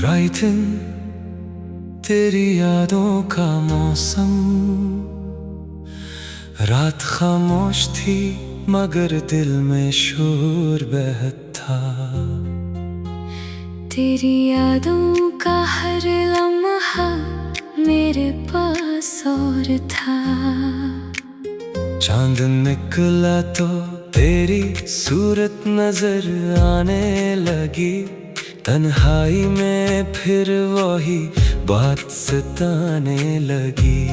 Writing तेरी यादों का मौसम। रात खामोश थी मगर दिल में शोर बहता। तेरी यादों का हर लम्हा मेरे पास और था। चांद निकला तो तेरी सूरत नजर आने लगी। तन्हाई में फिर वही बात सताने लगी।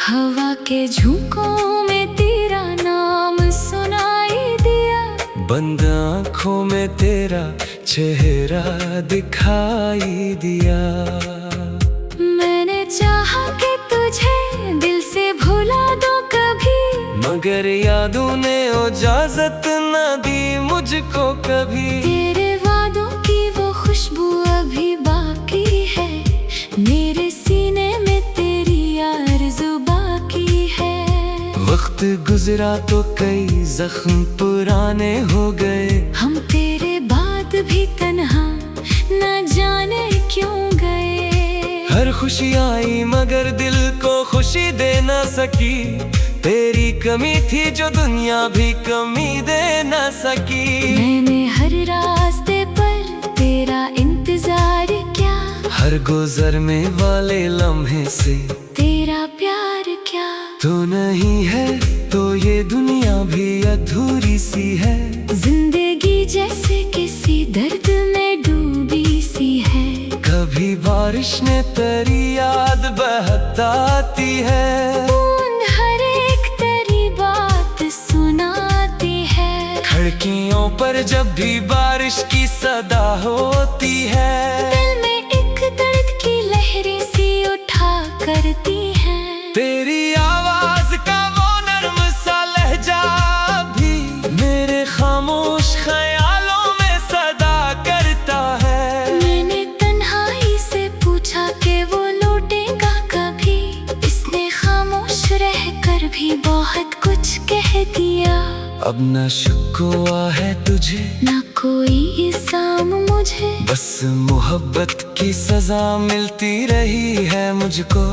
हवा के झोंकों में तेरा नाम सुनाई दिया। बंद आँखों में तेरा चेहरा दिखाई दिया। मैंने चाहा कि तुझे दिल से भुला दूं कभी, मगर यादों ने इजाजत न दी मुझको कभी। तेरे वादों की वो खुशबू अभी बाकी है। मेरे सीने में तेरी आरज़ू बाकी है। वक्त गुजरा तो कई जख्म पुराने हो गए। हम तेरे बाद भी तन्हा न जाने क्यों गए। हर खुशी आई मगर दिल को खुशी दे न सकी। तेरी कमी थी जो दुनिया भी कमी दे न सकी। मैंने हर रास्ते पर तेरा इंतजार किया। हर गुजर में वाले लम्हे से तेरा प्यार क्या। तू नहीं है तो ये दुनिया भी अधूरी सी है। जिंदगी जैसे किसी दर्द में डूबी सी है। कभी बारिश ने तेरी याद बहताती है। बूंद हर एक तेरी बात सुनाती है। खिड़कियों पर जब भी बारिश की सदा होती है। दिल में एक दर्द की लहरें सी उठा करती है। तेरी आवाज का वो नर्म सा लहजा भी मेरे खामोश ख्यालों में सदा करता है। मैंने तन्हाई से पूछा कि वो लौटेगा कभी। इसने खामोश रहकर भी बहुत कुछ कह दिया। अब न शिकवा है तुझे ना कोई इल्जाम मुझे। बस मोहब्बत की सजा मिलती रही है मुझको।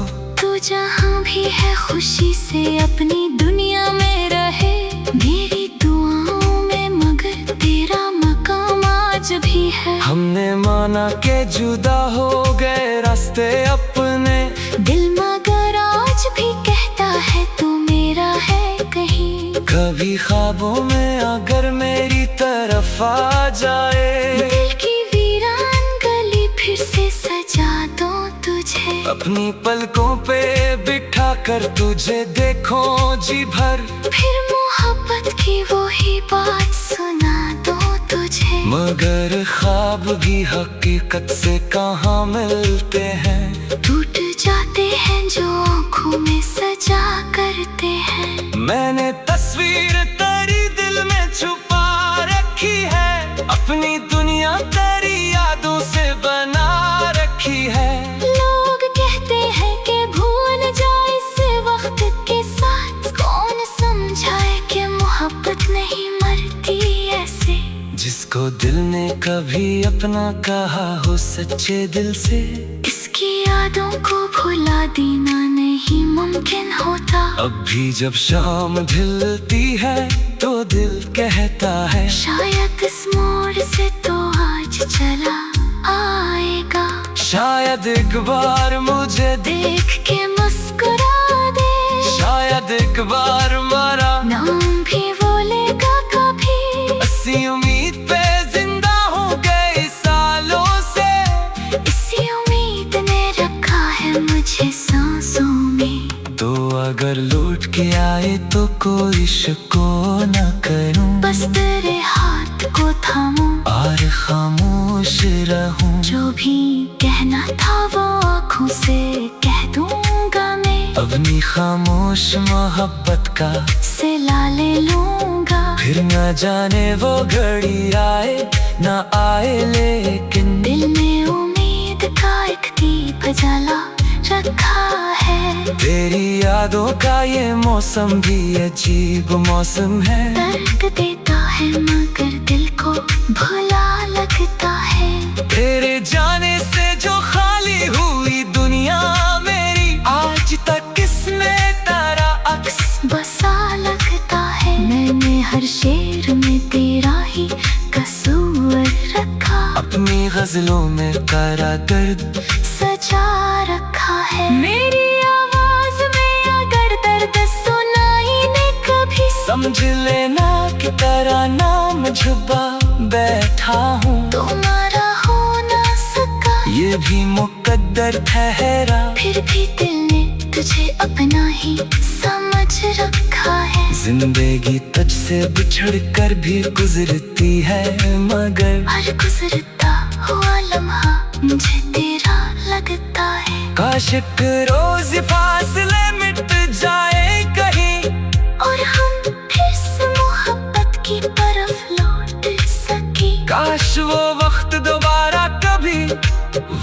तू जहाँ भी है खुशी से अपनी दुनिया में रहे। मेरी दुआओं में मगर तेरा मकाम आज भी है। हमने माना के जुदा हो गए रास्ते अपने। दिल मगर आज भी कहता है तू मेरा है कहीं। कभी ख्वाबों में अगर मेरी तरफ आ जाए। दिल की वीरान गली फिर से सजा दो तुझे। अपनी पलकों पे बिठा कर तुझे देखो जी भर। फिर मोहब्बत की वही बात सुना दो तुझे। मगर ख्वाब भी हकीकत से कहाँ मिलते हैं। टूट जाते हैं जो आँखों में सजा करते हैं। मैंने तस्वीर तेरी दिल में छुपा रखी है। अपनी दुनिया तेरी यादों से बना रखी है। लोग कहते हैं कि भूल जाए इस वक्त के साथ। कौन समझाए कि मोहब्बत नहीं मरती ऐसे। जिसको दिल ने कभी अपना कहा हो सच्चे दिल से। इसकी यादों को भुला देना नहीं मुमकिन होता। अब भी जब शाम ढलती है तो दिल कहता है शायद इस मोड़ से तो आज चला आएगा। शायद एक बार मुझे देख के मुस्कुरा दे। शायद एक बार मारा नाम भी बोलेगा कभी। इसी उम्मीद पे जिंदा हो गए सालों से। इसी उम्मीद ने रखा है मुझे सांसों में। तो अगर लौट के आए तो कोई शको न करूं। बस तेरे हाथ को थामूं और खामोश रहूं। जो भी कहना था वो आँखों से कह दूंगा मैं। अपनी खामोश मोहब्बत का सिला ले लूंगा। फिर न जाने वो घड़ी आए न आए लेकिन दिल में उम्मीद का एक दीप जला रखा है। तेरी यादों का ये मौसम भी अजीब मौसम है। दर्द देता है मगर हर शेर में तेरा ही कसूर रखा, अपनी गजलों में करा दर्द सजा रखा है। मेरी आवाज में अगर दर्द सुनाई ने कभी, समझ लेना कि तेरा नाम छुपा बैठा हूँ। तुम्हारा हो ना सका ये भी मुकद्दर ठहरा, फिर भी दिल ने तुझे अपना ही समझ रखा है। जिंदगी तुझसे बिछड़ कर भी गुजरती है, मगर हर गुजरता हुआ लम्हा मुझे तेरा लगता है। काश एक रोज फासले मिट जाए कहीं, और हम फिर से मोहब्बत की तरफ लौट सके। काश वो वक्त दोबारा कभी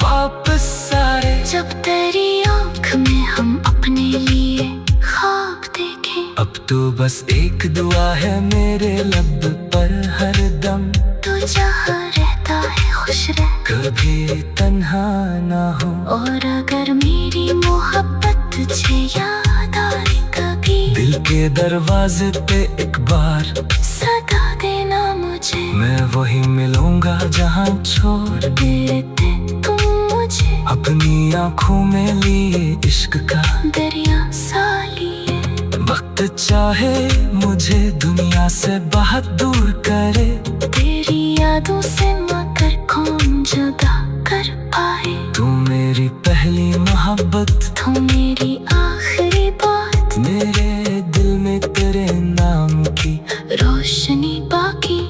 वापस आए, जब तेरी आँख में हम अपने लिए ख्वाब देखें। अब तो बस एक दुआ है मेरे लब पर हरदम, तू जहाँ रहता है खुश रह, कभी तन्हा ना हो। और अगर मेरी मोहब्बत तुझे याद आए कभी, दिल के दरवाजे पे एक बार सदा देना मुझे। मैं वही मिलूंगा जहाँ छोड़ देते तुम मुझे, अपनी आँखों में लिए इश्क का दरिया सा लिए। वक्त चाहे मुझे दुनिया से बहुत दूर करे, तेरी यादों से मगर कौन जुदा कर पाए। तू मेरी पहली मोहब्बत, तू मेरी आखिरी बात, मेरे दिल में तेरे नाम की रोशनी बाकी।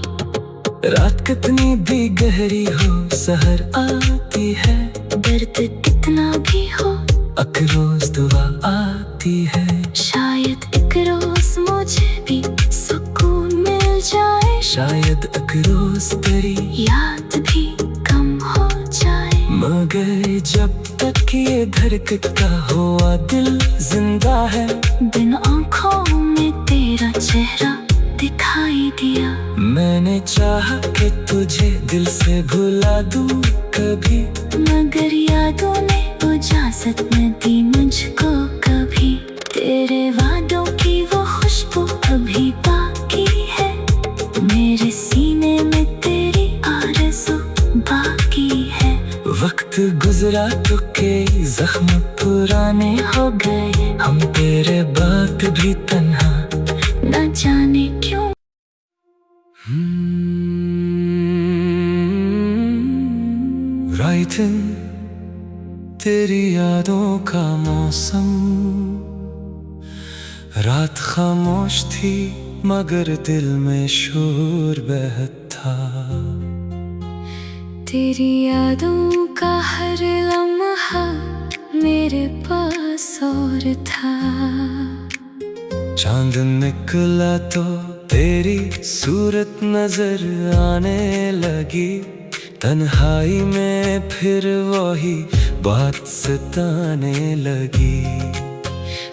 रात कितनी भी गहरी हो सहर आती है, दर्द कितना भी हो अक रोज दुआ आती है। शायद एक रोज मुझे भी सुकून मिल जाए, शायद एक रोज तेरी याद भी कम हो जाए। मगर जब तक ये धड़कता हुआ दिल जिंदा है, बिन आँखों में तेरा चेहरा दिखाई दिया। मैंने चाहा कि तुझे दिल से भुला दूं कभी, मगर यादों ने इजाजत न दी मुझको कभी। तेरे वादों की वो खुशबू अभी बाकी है, मेरे सीने में तेरी आरज़ू बाकी है। वक्त गुजरा तो कई जख्म पुराने हो गए, हम तेरे बाद भी तन्हा न जाने क्यों। रात तेरी यादों का मौसम, रात खामोश थी मगर दिल में शोर बहत था। तेरी यादों का हर लम्हा मेरे पास और था। चांद निकला तो तेरी सूरत नजर आने लगी, तन्हाई में फिर वही बात सताने लगी।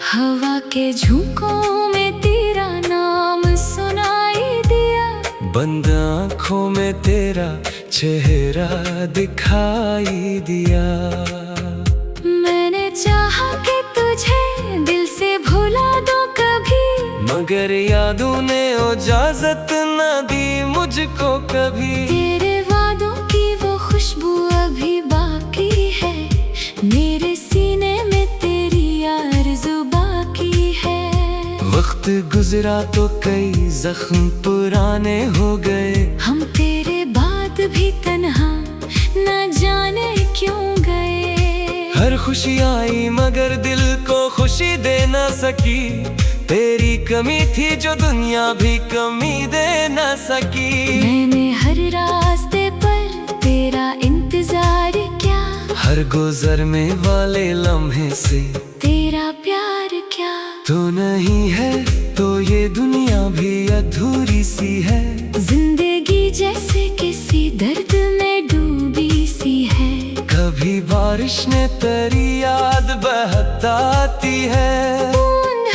हवा के झोंकों में तेरा नाम सुनाई दिया, बंद आँखों में तेरा चेहरा दिखाई दिया। मैंने चाहा कि तुझे दिल से भुला दो कभी, मगर यादों ने इजाजत न दी मुझको कभी। तेरे वादों की वो खुशबू अभी बाकी है, मेरे सीने में तेरी आरज़ू बाकी है। वक्त गुजरा तो कई जख्म पुराने हो गए, हम तेरे बाद भी तन्हा न जाने क्यों गए। हर खुशी आई मगर दिल को खुशी दे न सकी, तेरी कमी थी जो दुनिया भी कमी दे न सकी। मैंने हर रास्ते पर तेरा इंतजार किया, हर गुजर में वाले लम्हे से तेरा प्यार क्या। तो नहीं है तो ये दुनिया भी अधूरी सी है, जिंदगी जैसे किसी दर्द में डूबी सी है। कभी बारिश ने तेरी याद बहताती है,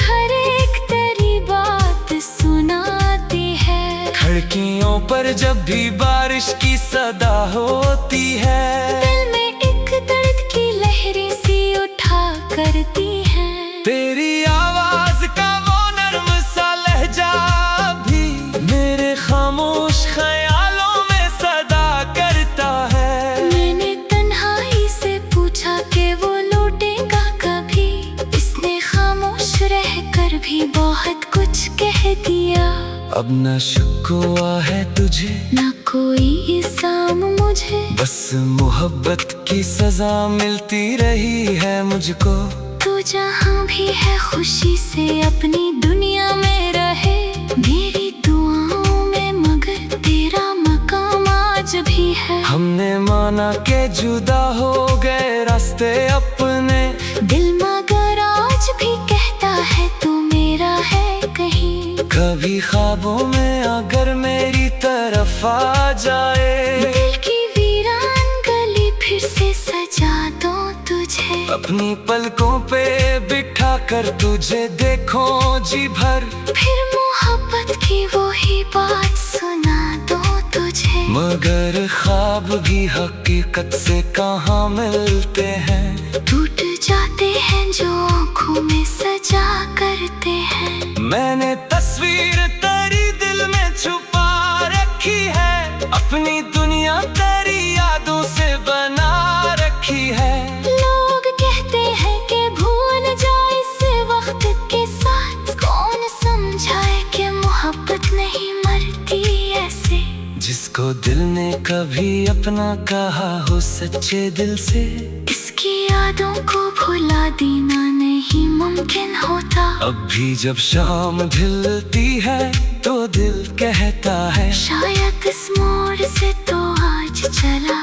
हर एक तेरी बात सुनाती है। खिड़कियों पर जब भी बारिश की सदा होती है, दिल में एक दर्द की लहरें सी उठा करती है। तेरी आवाज का वो नर्म सा लहजा भी अब न शिकवा है तुझे, ना कोई इल्जाम मुझे, बस मोहब्बत की सजा मिलती रही है मुझको। तू जहाँ भी है खुशी से अपनी दुनिया में रहे, मेरी दुआओं में मगर तेरा मकाम आज भी है। हमने माना के जुदा हो गए रास्ते अपने, दिल मगर आज भी कहता है तू मेरा है कहीं। कभी ख्वाबों में अगर मेरी तरफ आ जाए, दिल की वीरान गली फिर से सजा दो तुझे, अपनी पलकों पे बिठा कर तुझे देखो जी भर, फिर मोहब्बत की वही बात सुना दो तुझे। मगर ख्वाब भी हकीकत से कहाँ मिलते हैं, टूट जाते हैं जो आँखों में सजा करते हैं। मैंने तस्वीर तेरी दिल में छुपा रखी है, अपनी दुनिया तेरी यादों से बना रखी है। लोग कहते हैं कि भूल जाए इस वक्त के साथ, कौन समझाए कि मोहब्बत नहीं मरती ऐसे। जिसको दिल ने कभी अपना कहा हो सच्चे दिल से, इसकी यादों को भुला देना नहीं मुमकिन होता। अब भी जब शाम ढलती है तो दिल कहता है, शायद इस मोड़ से तो आज चला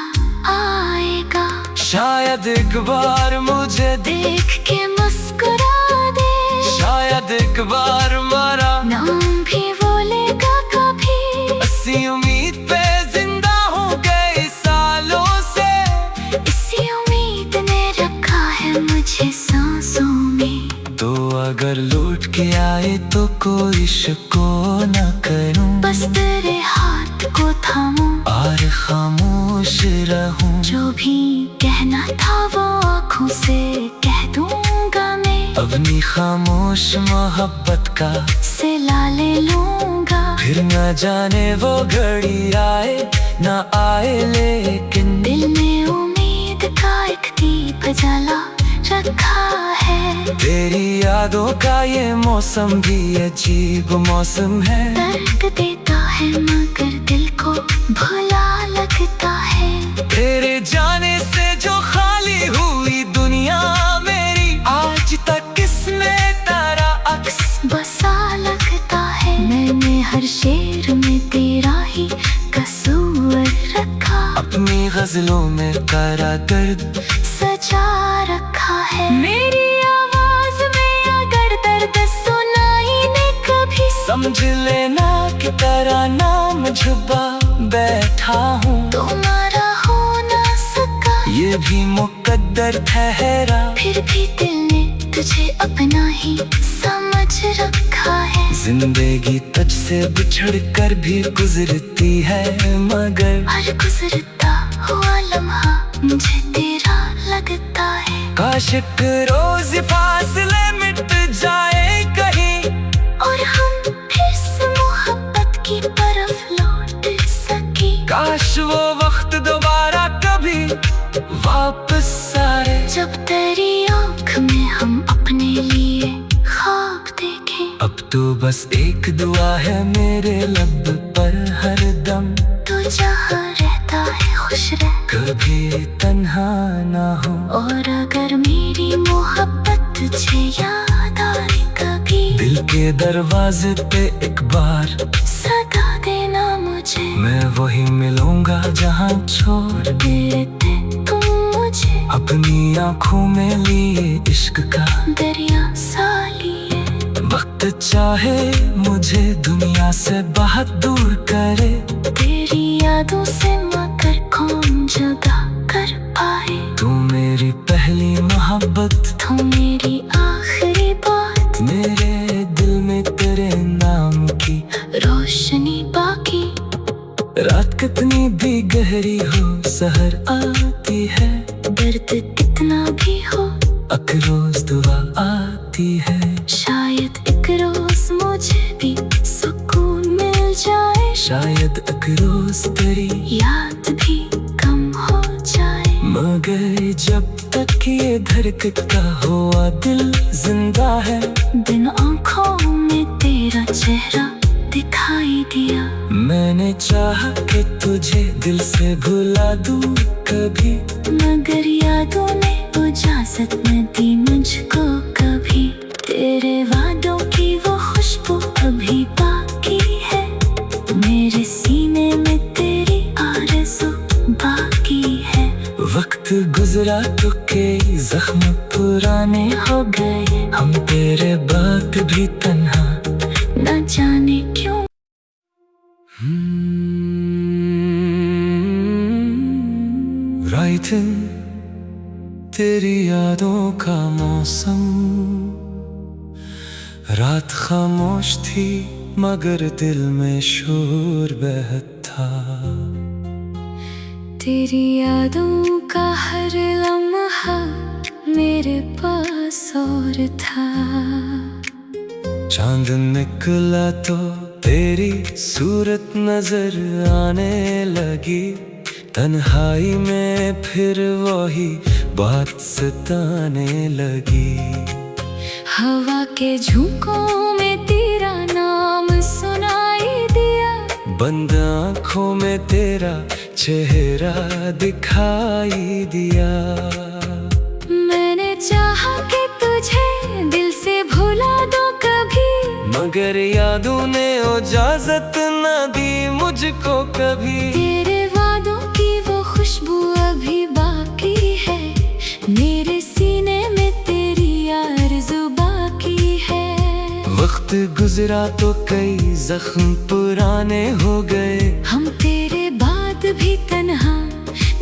आएगा, शायद एक बार मुझे देख के मुस्कुरा दे, शायद एक बार मारा नाम भी बोलेगा कभी। इसी उम्मीद पे जिंदा हूँ कई सालों से, इसी उम्मीद ने रखा है मुझे सांसों में। तो अगर लौट के आए तो कोई शको न करूं, बस तेरे हाथ को थामूं और खामोश रहूं। जो भी कहना था वो आँखों से कह दूंगा मैं, अपनी खामोश मोहब्बत का सिला ले लूंगा। फिर न जाने वो घड़ी आए न आए, लेकिन दिल में उम्मीद का एक दीप जला रखा है। तेरी यादों का ये मौसम भी अजीब मौसम है, दर्द देता है मगर दिल को भुला लगता है। तेरे जाने से जो खाली हुई दुनिया मेरी, आज तक किसने तारा अक्स बसा लगता है। मैंने हर शेर में तेरा ही कसूर रखा, अपनी गजलों में करा दर्द सजा रखा है। मेरी आवाज में अगर दर्द सुनाई दे कभी, समझ लेना कि तेरा नाम छुपा बैठा हूँ। तुम्हारा हो ना सका ये भी मुकद्दर ठहरा, फिर भी दिल ने तुझे अपना ही समझ रखा है। जिंदगी तुझसे बिछड़ कर भी गुजरती है, मगर हर गुजरता हुआ लम्हा मुझे तेरा लगता है। काश एक रोज फासले मिट जाए कहीं, और हम फिर से मोहब्बत की तरफ लौट सके। काश वो वक्त दोबारा कभी वापस आए, जब तेरी आँख में हम अपने लिए ख्वाब देखें। अब तो बस एक दुआ है मेरे लब पर हरदम, तू जहाँ रहता है खुश रह, कभी तन्हा ना हो। और अगर मेरी मोहब्बत तुझे याद आए कभी, दिल के दरवाजे पे एक बार सदा देना मुझे। मैं वही मिलूंगा जहाँ छोड़ देते तुम मुझे, अपनी आँखों में लिए इश्क का दरिया सा लिए। वक्त चाहे मुझे दुनिया से बहुत दूर करे, तेरी यादों से मगर कौन जुदा कर पाए। तू मेरी पहली मोहब्बत, तू मेरी आखिरी बात, मेरे दिल में तेरे नाम की रोशनी बाकी। रात कितनी भी गहरी हो सहर आती है, दर्द कितना भी हो अक रोज दुआ आती है। शायद एक रोज मुझे भी सुकून मिल जाए, शायद एक रोज तेरी याद भी कम हो जाए। मगर जब तक ये धड़कता हुआ दिल जिंदा है, बिन आँखों में तेरा चेहरा दिखाई दिया। मैंने चाहा कि तुझे दिल से भुला दूं कभी, मगर यादों ने इजाजत न दी मुझको कभी। तेरे वादों की वो खुशबू अभी बाकी है, मेरे सीने में तेरी आरज़ू बाकी है। वक्त गुजरा तो कई जख्म पुराने हो गए, हम तेरे बाद भी तन्हा न जाने क्यों। रात तेरी यादों का मौसम, रात खामोश थी मगर दिल में शोर बहत था। तेरी यादों का हर लम्हा मेरे पास और था। चांद निकला तो तेरी सूरत नजर आने लगी, तन्हाई में फिर वही बात सताने लगी। हवा के झोंकों में तेरा नाम सुनाई दिया, बंद आँखों में तेरा चेहरा दिखाई दिया। मैंने चाहा कि तुझे दिल से भुला दो कभी, मगर यादों ने इजाजत न दी मुझको कभी। तेरे वादों की वो खुशबू अभी बाकी है, मेरे सीने में तेरी आरज़ू बाकी है। वक्त गुजरा तो कई जख्म पुराने हो गए, हम तेरे बाद भी तन्हा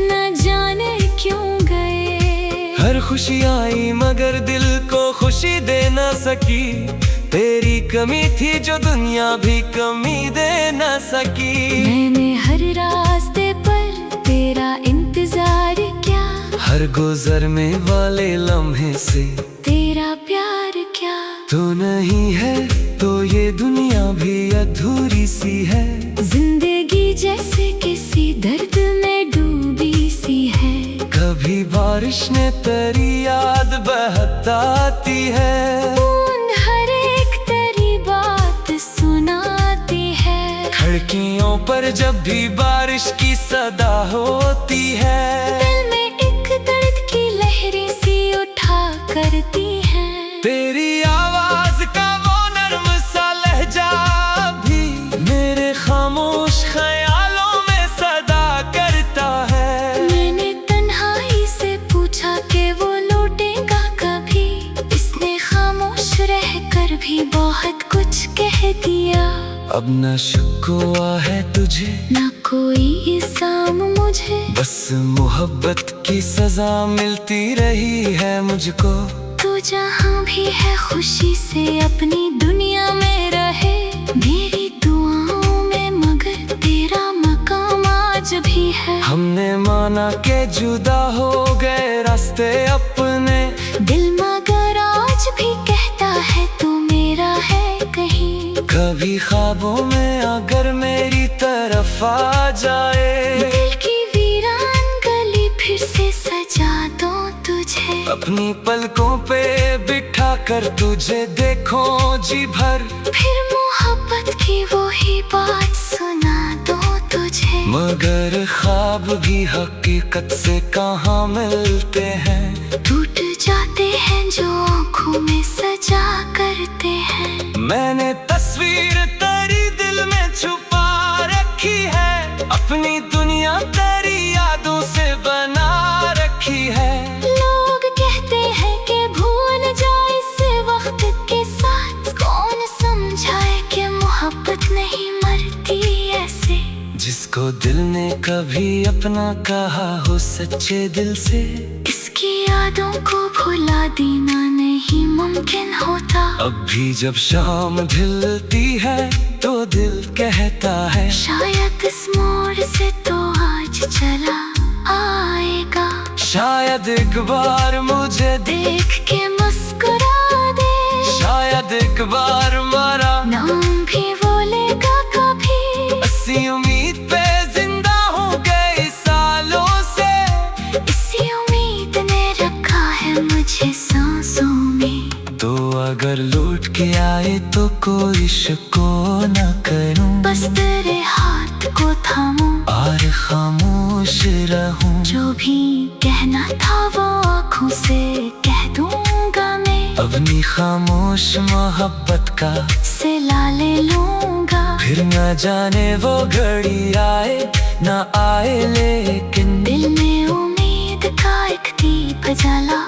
न जाने क्यों गए। हर खुशी आई मगर दिल को खुशी दे न सकी, तेरी कमी थी जो दुनिया भी कमी दे न सकी। मैंने हर रास्ते पर तेरा इंतजार किया, हर गुजरने वाले लम्हे से तेरा प्यार क्या। तो नहीं है तो ये दुनिया भी अधूरी सी है, जिंदगी जैसे किसी दर्द में डूबी सी है। कभी बारिश ने तेरी याद बहताती है, बूंद हर एक तेरी बात सुनाती है। खिड़कियों पर जब भी बारिश की सदा होती है, दिल में एक दर्द की लहरें सी उठा करती है। तेरी आवाज का वो नर्म सा लहजा भी मेरे खामोश ख्यालों में सदा करता है। मैंने तन्हाई से पूछा कि वो लौटेगा कभी, इसने खामोश रहकर भी बहुत कुछ कह दिया। अब न शिकवा है तुझे ना कोई इल्जाम मुझे, बस मोहब्बत की सजा मिलती रही है मुझको। तू जहाँ भी है खुशी से अपनी दुनिया में रहे, मेरी दुआओं में मगर तेरा मकाम आज भी है। हमने माना के जुदा हो गए रास्ते अपने, दिल मगर आज भी कहता है तू मेरा है कहीं। कभी ख्वाबों में अगर मेरी तरफ आ जाए, दिल की वीरान गली फिर से सजा दो तुझे। अपनी पलकों पे बिठा कर तुझे देखो जी भर, फिर मोहब्बत की वही बात सुना दो तुझे। मगर ख्वाब भी हकीकत से कहाँ मिलते हैं, टूट जाते हैं जो आँखों में सजा करते हैं। मैंने तस्वीर तेरी दिल में छुपा रखी है, अपनी दुनिया तेरी यादों से बना रखी है। लोग कहते हैं कि भूल जाए इस वक्त के साथ, कौन समझाए कि मोहब्बत नहीं मरती ऐसे। जिसको दिल ने कभी अपना कहा हो सच्चे दिल से, इसकी यादों को भुला देना नहीं मुमकिन होता। अब भी जब शाम ढलती है तो दिल कहता है, शायद इस मोड़ से तो आज चला आएगा। शायद एक बार मुझे देख के मुस्कुरा दे, शायद एक बार मारा नाम भी बोलेगा कभी। इसी उम्मीद पे जिंदा हो गए सालों से, इसी उम्मीद ने रखा है मुझे सांसों में। तो अगर लौट के आए तो कोई शिको न करे। थामूं और खामोश रहूं। जो भी कहना था वो आँखों से कह दूंगा मैं। अपनी खामोश मोहब्बत का सिला ले लूंगा। फिर न जाने वो घड़ी आए न आए, लेकिन दिल में उम्मीद का एक दीप जला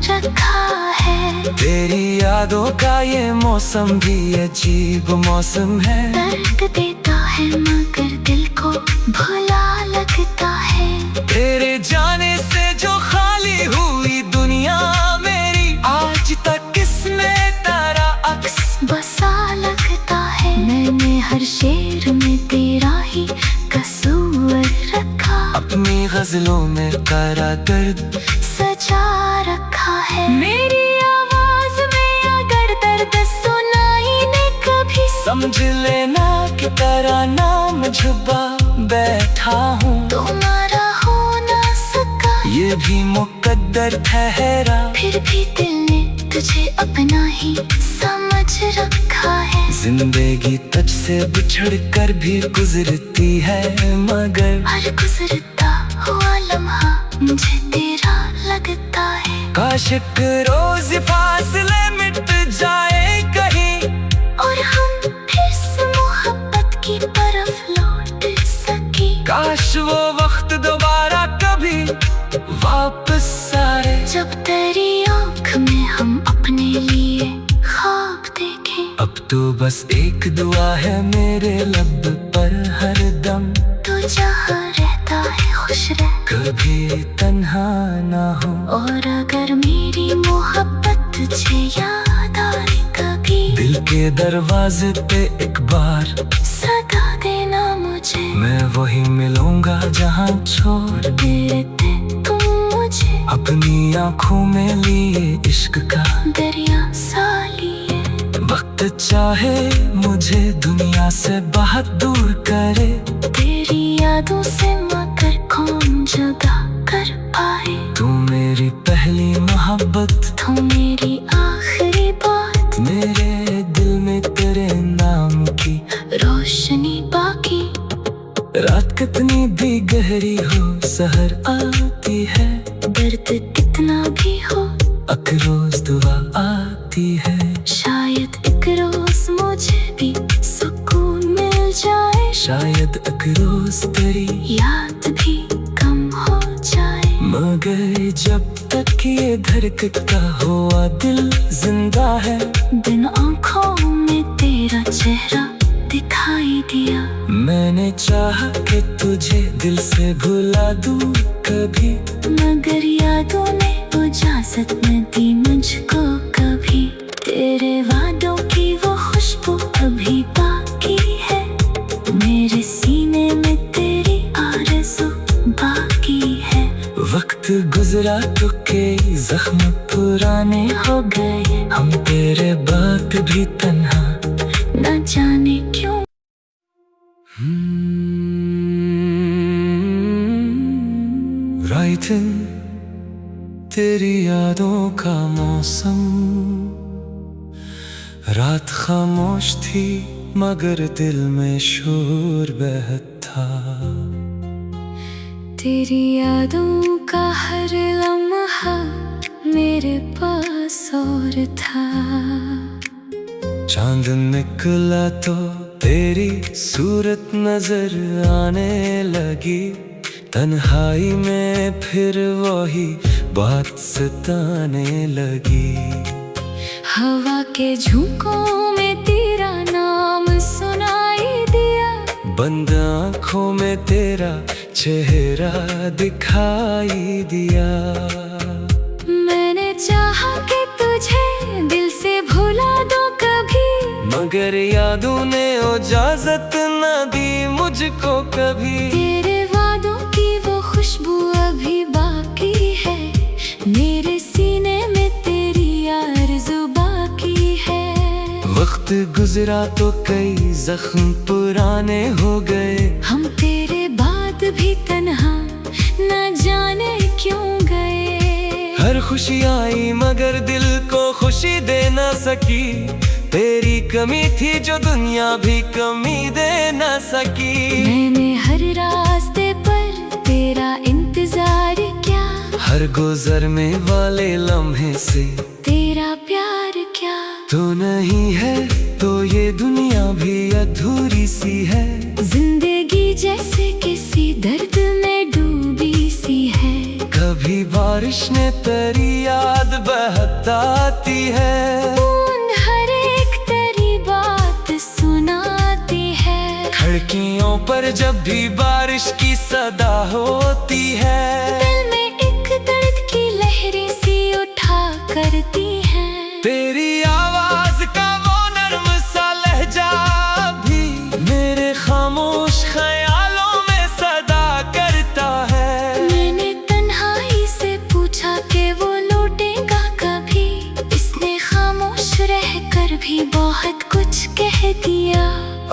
रखा है। तेरी यादों का ये मौसम भी अजीब मौसम है। दर्द देता है मगर दिल को भुला लगता है। तेरे जाने से जो खाली हुई दुनिया मेरी, आज तक किसमें तेरा अक्स बसा लगता है। मैंने हर शेर में तेरा ही कसूर रखा। अपनी गजलों में तेरा दर्द सजा रखा है। मेरी आवाज में अगर दर्द सुनाई ने कभी, समझ लेना कि तेरा नाम छुपा बैठा हूँ। तुम्हारा हो ना सका ये भी मुकद्दर ठहरा। फिर भी दिल ने तुझे अपना ही समझ रखा है। जिंदगी तुझसे बिछड़ कर भी गुजरती है, मगर हर गुजरता हुआ लम्हा मुझे तेरा लगता है। काश एक रोज फासले मिट जाए कहीं, और हम फिर से मोहब्बत की तरफ लौट सके। काश वो वक्त दोबारा कभी वापस आए। जब तेरी आँख में हम अपने लिए ख्वाब देखें। अब तो बस एक दुआ है मेरे लब पर हरदम, तू जहाँ रहता है खुश रह, कभी तन्हा ना हो। और अगर मेरी मोहब्बत तुझे याद आए कभी, दिल के दरवाजे पे एक बार सदा देना मुझे। मैं वही मिलूंगा जहाँ छोड़ तेरे थे तुम मुझे, अपनी आँखों में लिए इश्क का दरिया सा लिए। वक्त चाहे मुझे दुनिया से बहुत दूर करे, तेरी यादों से मगर कौन जुदा कर पाए। तू मेरी पहली मोहब्बत, तू मेरी आखिरी बात, मेरे दिल में तेरे नाम की रोशनी बाकी। रात कितनी भी गहरी हो सहर आती है, दर्द कितना भी हो एक रोज दुआ आती है। शायद एक रोज मुझे भी सुकून मिल जाए। शायद एक रोज तेरी याद भी कम हो जाए। मगर जब तक ये धड़कता हुआ दिल जिंदा है, दिन आँखों में तेरा चेहरा दिखाई दिया। मैंने चाहा कि तुझे दिल से भुला दूं कभी, मगर यादों ने इजाजत न दी मुझको कभी। तेरे वादों की वो खुशबू अभी बाकी है। मेरे सीने में तेरी आरज़ू बाकी है। वक्त गुजरा तो कई जख्म पुराने हो गए, हम तेरे बाद भी तन्हा न जाने क्यों। राइटिंग तेरी यादों का मौसम, रात खामोश थी मगर दिल में शोर बहत था। तेरी यादों का हर लम्हा मेरे पास और था। चांद निकला तो तेरी सूरत नजर आने लगी, तन्हाई में फिर वही बात सताने लगी। हवा के झोंकों में तेरा नाम सुनाई दिया। बंद आँखों में तेरा चेहरा दिखाई दिया। मैंने चाहा कि तुझे दिल से भुला दूं कभी, मगर यादों ने इजाजत न दी मुझको कभी। तेरे वादों की वो खुशबू अभी बाकी है। मेरे सीने में तेरी आरज़ू बाकी है। वक्त गुजरा तो कई जख्म पुराने हो गए, हम तेरे बाद भी तन्हा न जाने क्यों गए। हर खुशी आई मगर दिल को खुशी दे न सकी। तेरी कमी थी जो दुनिया भी कमी दे न सकी। मैंने हर हर गुजर में वाले लम्हे से तेरा प्यार क्या तो नहीं है, तो ये दुनिया भी अधूरी सी है। जिंदगी जैसे किसी दर्द में डूबी सी है। कभी बारिश ने तेरी याद बहताती है, बूंद हर एक तेरी बात सुनाती है। खिड़कियों पर जब भी बारिश की सदा होती है, दिल में एक दर्द की लहरें सी उठा करती है। तेरी आवाज का वो नर्म सा लहजा भी मेरे खामोश ख्यालों में सदा करता है। मैंने तन्हाई से पूछा कि वो लौटेगा कभी, इसने खामोश रहकर भी बहुत कुछ कह दिया।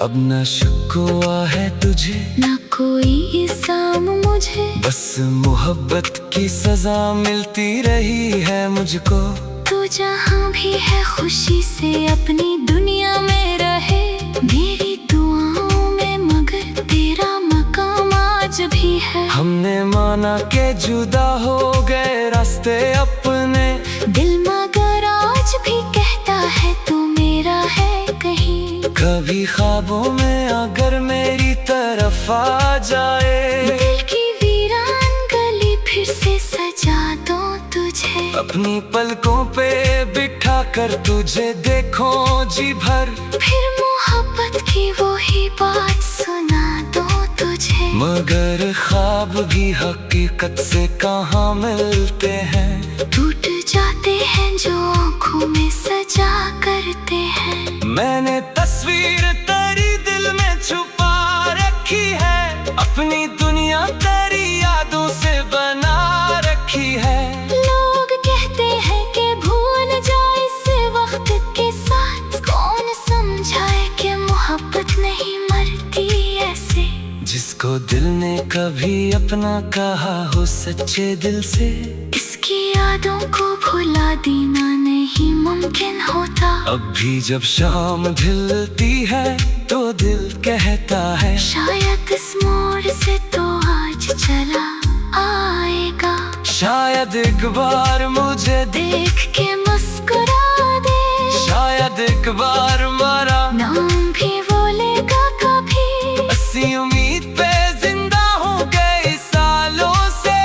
अब न शिकवा है तुझे ना कोई इल्जाम मुझे, बस मोहब्बत की सजा मिलती रही है मुझको। तू जहाँ भी है खुशी से अपनी दुनिया में रहे, मेरी दुआओं में मगर तेरा मकाम आज भी है। हमने माना के जुदा हो गए रास्ते अपने, दिल मगर आज भी कहता है तू मेरा है कहीं। कभी ख्वाबों में अगर मेरी तरफ आ जाए, दिल की वीरान गली फिर से सजा दो तुझे। अपनी पलकों पे बिठा कर तुझे देखो जी भर, फिर मोहब्बत की वही बात सुना दो तुझे। मगर ख्वाब भी हकीकत से कहाँ मिलते हैं, टूट जाते हैं जो आँखों में सजा करते हैं। मैंने तस्वीर तेरी दिल में छुपा रखी है, अपनी दुनिया तेरी यादों से बना रखी है। लोग कहते हैं कि भूल जाए इस वक्त के साथ, कौन समझाए कि मोहब्बत नहीं मरती ऐसे। जिसको दिल ने कभी अपना कहा हो सच्चे दिल से, इसकी यादों को भुला देना नहीं मुमकिन होता। अब भी जब शाम ढलती है तो दिल कहता है, शायद इस मोड़ से तो आज चला आएगा। शायद एक बार मुझे देख के मुस्कुरा दे, शायद एक बार मारा नाम भी बोलेगा कभी। इसी उम्मीद पे जिंदा हूँ कई सालों से,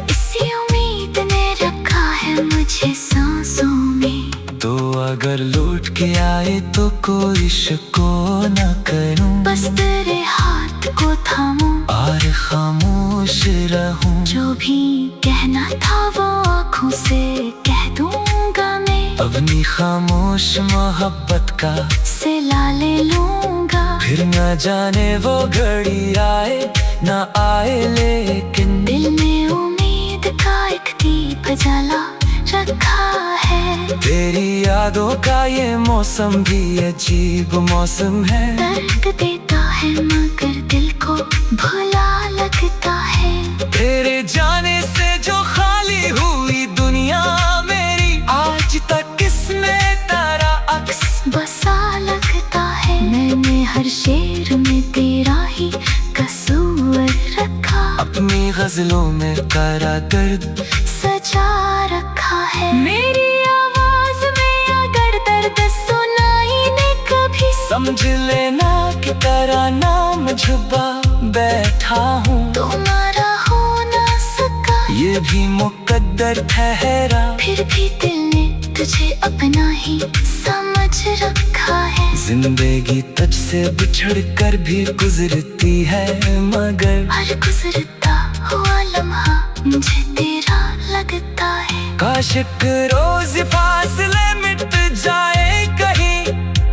इसी उम्मीद ने रखा है मुझे सांसों में। तो अगर लौट के आए तो कोई शिको न करूं, बस तेरे हाथ को थामूं और खामोश रहूं। जो भी कहना था वो आँखों से कह दूंगा मैं, अपनी खामोश मोहब्बत का सिला ले लूंगा। फिर न जाने वो घड़ी आए न आए, लेकिन दिल में उम्मीद का एक दीप जला रखा है। तेरी यादों का ये मौसम भी अजीब मौसम है, दर्द देता है मगर दिल को भुला लगता है। तेरे जाने से जो खाली हुई दुनिया मेरी, आज तक किसने तेरा अक्स बसा लगता है। मैंने हर शेर में तेरा ही कसूर रखा, अपनी गजलों में करा दर्द सजा रखा है। मेरी आवाज में अगर दर्द सुनाई दे कभी, समझ लेना कि तेरा नाम छुपा बैठा हूँ। तुम्हारा हो ना सका ये भी मुकद्दर ठहरा, फिर भी दिल ने तुझे अपना ही समझ रखा है। जिंदगी तुझसे बिछड़ कर भी गुजरती है, मगर हर गुजरता हुआ लम्हा मुझे तेरा लगता है। काश एक रोज फासले मिट जाए कहीं,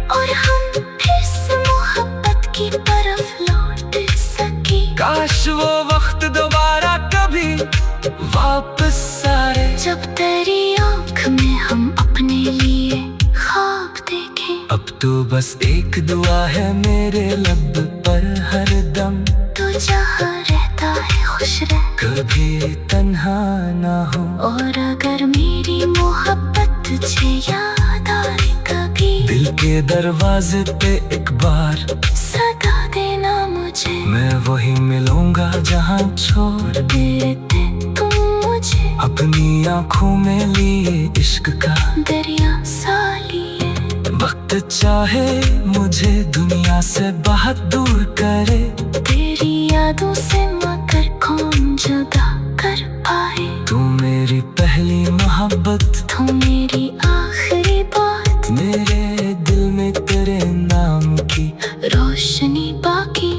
और हम फिर से मोहब्बत की तरफ लौट सके। काश वो वक्त दोबारा कभी वापस आए, जब तेरी आँख में हम अपने लिए ख्वाब देखें। अब तो बस एक दुआ है मेरे लब पर हरदम, तू जहाँ रहता है खुश रह, कभी तन्हा ना हो। और अगर मेरी मोहब्बत तुझे याद आए कभी, दिल के दरवाजे पे एक बार सदा देना मुझे। मैं वही मिलूंगा जहाँ छोड़ देते तुम मुझे। अपनी आंखों में लिए इश्क का दरिया सा लिए। वक्त चाहे मुझे दुनिया से बहुत दूर करे, तेरी यादों से मगर कौन जुदा कर पाए। तू मेरी पहली मोहब्बत, तू मेरी आखिरी बात, मेरे दिल में तेरे नाम की रोशनी बाकी।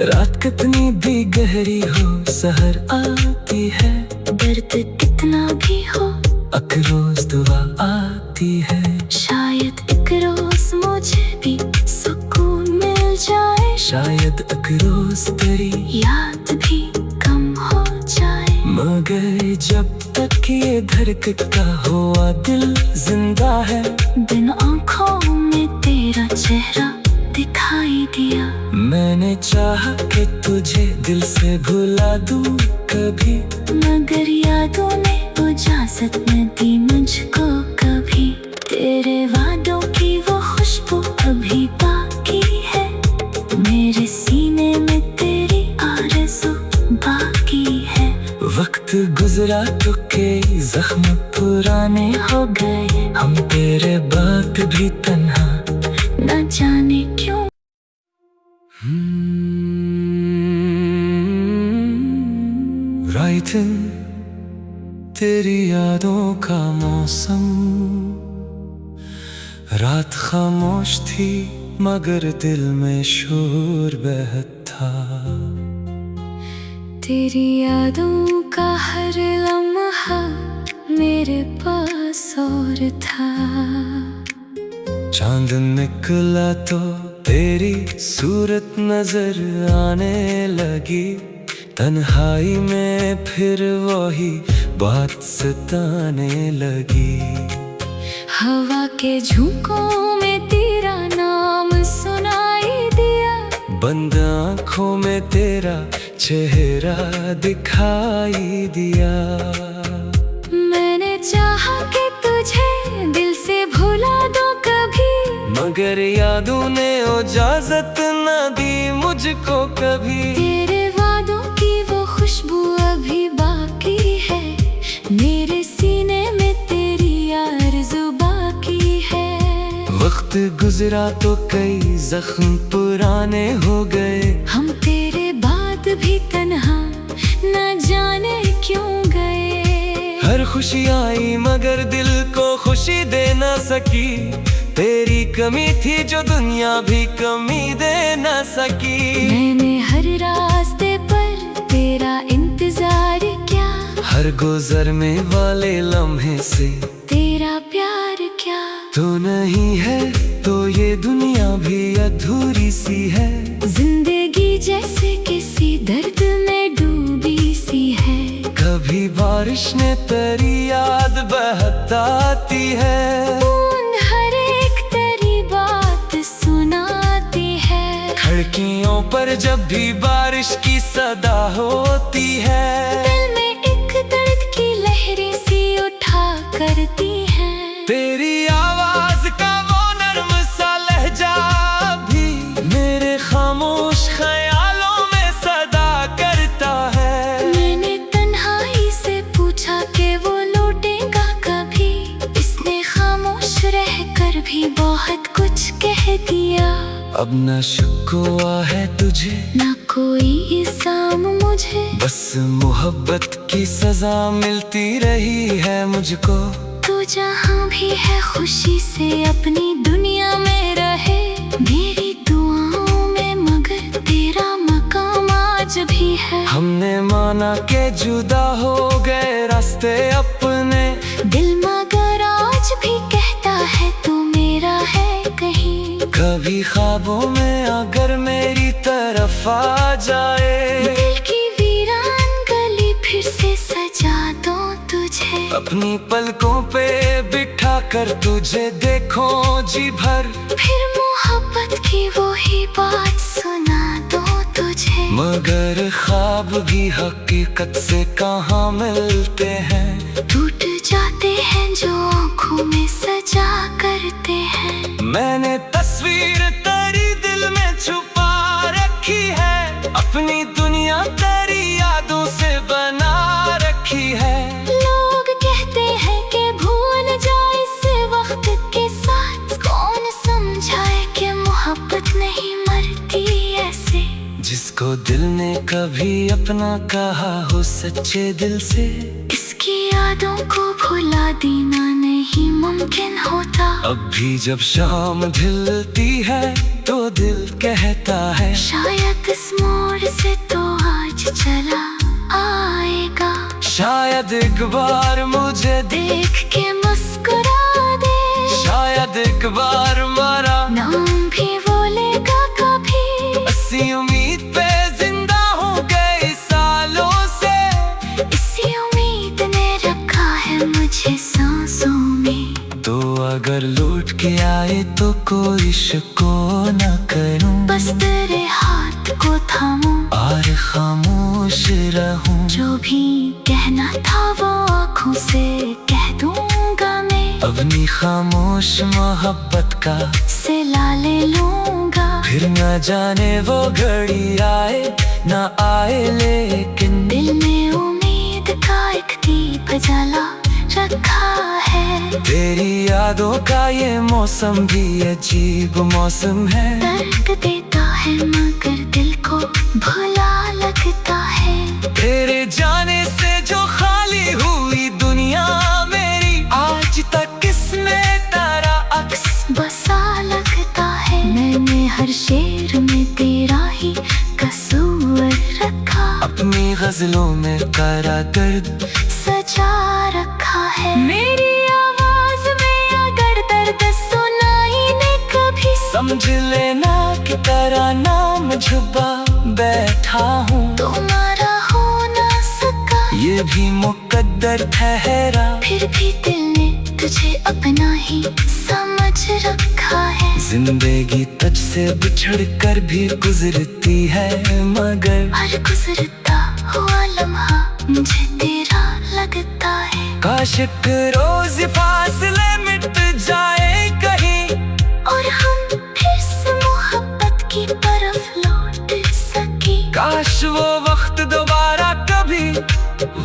रात कितनी भी गहरी हो सहर आती है, दर्द कितना भी हो अक रोज दुआ आती है। शायद एक रोज मुझे भी सुकून मिल जाए, शायद एक रोज तेरी याद भी कम हो जाए। मगर जब तक ये धड़कता हुआ दिल जिंदा है, बिन आँखों में तेरा चेहरा दिखाई दिया। मैंने चाहा कि तुझे दिल से भुला दूं कभी, मगर यादों ने इजाजत न दी मुझको कभी। तेरे वादों की वो खुशबू अभी बाकी है, मेरे सीने में तेरी आरज़ू बाकी है। वक्त गुजरा तो कई जख्म पुराने हो गए, हम तेरे बाद भी तन्हा न जाने क्यों। रात तेरी यादों का मौसम, रात खामोश थी मगर दिल में शोर बहत था। तेरी यादों का हर लम्हा मेरे पास और था। चांद निकला तो तेरी सूरत नजर आने लगी, तन्हाई में फिर वही बात सताने लगी। हवा के झोंकों में तेरा नाम सुनाई दिया, बंद आँखों में तेरा चेहरा दिखाई दिया। मैंने चाहा कि तुझे दिल से भुला दूं कभी, मगर यादों ने इजाजत न दी मुझको कभी। तेरे वादों की वो खुशबू अभी बाकी है, मेरे सीने में तेरी आरज़ू बाकी है। वक्त गुजरा तो कई जख्म पुराने हो गए, हम तेरे बाद भी तन्हा न जाने क्यों गए। हर खुशी आई मगर दिल को खुशी दे न सकी, तेरी कमी थी जो दुनिया भी कमी दे न सकी। मैंने हर रास्ते पर तेरा इंतजार किया, हर गुजर में वाले लम्हे से तेरा प्यार क्या। तो नहीं है तो ये दुनिया भी अधूरी सी है, जिंदगी जैसे किसी दर्द में डूबी सी है। कभी बारिश ने तेरी याद बहताती है, बूंद हर एक तेरी बात सुनाती है। खिड़कियों पर जब भी बारिश की सदा होती है, दिल में एक दर्द की लहरें सी उठा करती है। तेरी आवाज का वो नर्म सा लहजा भी मेरे खामोश ख्यालों में सदा करता है। मैंने तन्हाई से पूछा कि वो लौटेगा कभी, इसने खामोश रहकर भी बहुत कुछ कह दिया। अब न शिकवा है तुझे ना कोई इल्जाम मुझे, बस मोहब्बत की सजा मिलती रही है मुझको। तू जहाँ भी है खुशी से अपनी दुनिया में रहे, मेरी दुआओं में मगर तेरा मकाम आज भी है। हमने माना के जुदा हो गए रास्ते अपने, दिल मगर आज भी कहता है तू मेरा है कहीं। कभी ख्वाबों में अगर मेरी तरफ आ जाए, दिल की वीरान गली फिर से सजा दो तुझे। अपनी पलकों पे बिठा कर तुझे देखो जी भर, फिर मोहब्बत की वही बात सुना दो तुझे। मगर ख्वाब भी हकीकत से कहाँ मिलते हैं, टूट जाते हैं जो आँखों में सजा करते हैं। मैंने तस्वीर तेरी दिल में छुपा रखी है, अपनी दुनिया तेरी यादों से बना रखी है। तुमने कभी अपना कहा हो सच्चे दिल से? इसकी यादों को भुला देना नहीं मुमकिन होता। अब भी जब शाम ढलती है तो दिल कहता है शायद इस मोड़ से तो आज चला आएगा। शायद एक बार मुझे देख के मुस्कुरा दे। शायद एक बार मारा नाम भी बोलेगा कभी। इसी उम्मीद पे जिंदा हूँ कई सालों से। इसी उम्मीद ने रखा है मुझे सांसों में। तो अगर लौट के आए तो कोई शको न करूं, बस तेरे हाथ को थामूं और खामोश रहूं। जो भी कहना था वो आँखों से कह दूंगा मैं। अपनी खामोश मोहब्बत का सिला ले लूंगा। फिर न जाने वो घड़ी आए ना आए, लेकिन दिल में उम्मीद का एक दीप जला रखा है। तेरी यादों का ये मौसम भी अजीब मौसम है। दर्द देता है मगर दिल को भुला लगता है। तेरे जाने से जो खाली हुई दुनिया मेरी, आज तक किसने तारा अक्स बसा लगता है। मैंने हर शेर में तेरा ही कसूर रखा। अपनी गजलों में करा दर्द सजा रखा है। मेरी आवाज में अगर दर्द सुनाई दे कभी, समझ लेना कि तेरा नाम छुपा बैठा हूँ। तुम्हारा हो ना सका ये भी मुकद्दर ठहरा। फिर भी दिल ने तुझे अपना ही समझ रखा है। जिंदगी तुझसे बिछड़ कर भी गुजरती है, मगर हर गुजरता हुआ लम्हा मुझे तेरा लगता है। काश एक रोज फासले मिट जाए कहीं, और हम फिर से मोहब्बत की तरफ लौट सके। काश वो वक्त दोबारा कभी